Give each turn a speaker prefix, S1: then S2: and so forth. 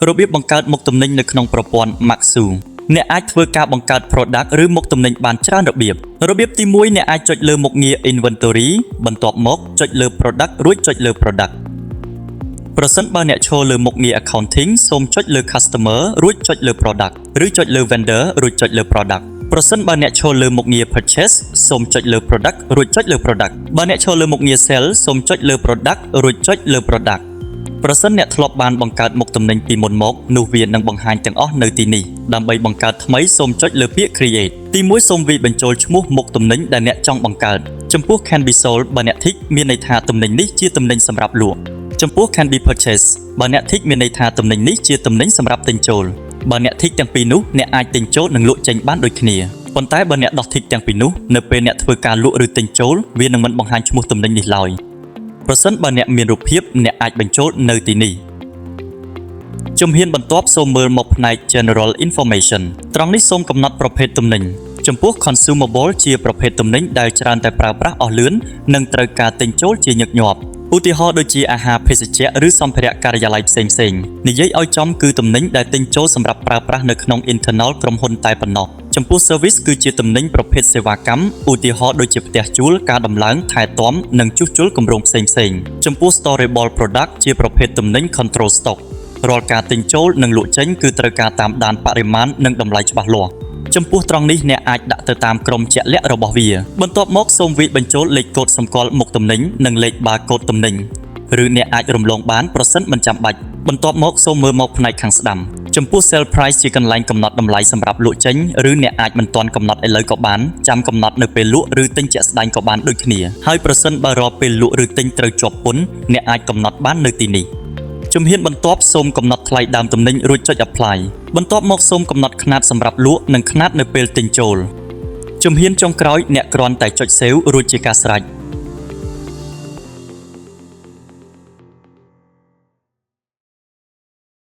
S1: របៀបបង្កើតមុខទំនិញនៅក្នុងប្រព័ន្ធ Maxu អ្នកអាចធ្វើការបង្កើត product ឬមុខទំនិញបានច្រើនរបៀបទី1អ្នកអាចចុចលើមុខងារ inventory បន្ទាប់មកចុចលើ product រួចចុចលើ product ប្រសិនបើអ្នកឈរលើមុខងារ accounting សូមចុចលើ customer រួចចុចលើ product ឬចុចលើ vendor រួចចុចលើ product ប្រសិនបើអ្នកឈរលើមុខងារ purchase សូមចុចលើ product រួចចុចលើ product បើអ្នកឈរលើមុខងារ sell សូមចុចលើ product រួចចុចលើ product ប្រសិនអ្នកធ្លាប់បានបង្កើតមុខទំនិញពីមុនមកនោះវានឹងបង្ហាញទាំងអស់នៅទីនេះដើម្បីបង្កើតថ្មីសូមចុចលើពាក្យ create ទី1សូមវាយបញ្ចូលឈ្មោះមុខទំនិញដែលអ្នកចង់បង្កើតចំពោះ can be sold បើអ្នកthíchមានន័យថាទំនិញនេះជាទំនិញសម្រាប់លក់ចំពោះ can be purchased បើអ្នកthíchមានន័យថាទំនិញនេះជាទំនិញសម្រាប់ទិញចូលបើអ្នកthíchទាំងពីរនោះអ្នកអាចទិញចូលនិងលក់ចេញបានដូចគ្នាប៉ុន្តែបើអ្នកដោះ tick ទាំងពីរនោះនៅពេលអ្នកធ្វើការលក់ឬទិញចូលវានឹងមិនបង្ហាញឈ្មោះទំនិញនេះឡើយប្រសិនបើអ្នកមានរូបភាពអ្នកអាចបញ្ចូលនៅទីនេះជំហានបន្ទាប់សូមមើលមកផ្នែក General Information ត្រង់នេះសូមកំណត់ប្រភេទទំនិញចំពោះ Consumable ជាប្រភេទទំនិញដែលច្រើនតែប្រើប្រាស់អស់លឿននិងត្រូវការទិញចូលជាញឹកញាប់ឧទាហរណ៍ដូចជាអាហារភេសជ្ជៈឬសម្ភារៈការិយាល័យផ្សេងៗនិយាយឲ្យចំគឺទំនិញដែលទិញចូលសម្រាប់ប្រើប្រាស់នៅក្នុង internal ក្រុមហ៊ុនតែប៉ុណ្ណោះចំពោះ Service គឺជាទំនិញប្រភេទសេវាកម្មឧទាហរណ៍ដូចជាផ្ទះជួលការដំឡើងថែទាំនិងជួសជុលគម្រោងផ្សេងៗចំពោះ Storable Product ជាប្រភេទទំនិញ Control Stock រាល់ការទិញចូលនិងលក់ចេញគឺត្រូវការតាមដានបរិមាណនិងតម្លៃច្បាស់លាស់ចំពោះត្រង់នេះអ្នកអាចដាក់ទៅតាមក្រុមជាក់លាក់របស់វាបន្ទាប់មកសូមវាយបញ្ចូលលេខកូដសម្គាល់មុខទំនិញនិងលេខបាកូដទំនិញឬអ្នកអាចរំលងបានប្រសិនមិនចាំបាច់បន្ទាប់មកសូមមើលមកផ្នែកខាងស្ដាំចំពោះ sell price ជាកន្លែងកំណត់តម្លៃសម្រាប់លក់ចេញឬអ្នកអាចមិនទាន់កំណត់ឥឡូវក៏បានចាំកំណត់នៅពេលលក់ឬទិញជាក់ស្ដែងក៏បានដូចគ្នាហើយប្រសិនបើរាល់ពេលលក់ឬទិញត្រូវជាប់ពន្ធអ្នកអាចកំណត់បាននៅទីនេះជំហានបន្ទាប់សូមកំណត់ថ្លៃដើមទំនិញរួចចុច apply បន្ទាប់មកសូមកំណត់ຂະຫນាតសម្រាប់លក់និងຂະຫນាតនៅពេលទិញចូលជំហានចុងក្រោយអ្នកគ្រាន់តែចុច save រួចជាការស្រេច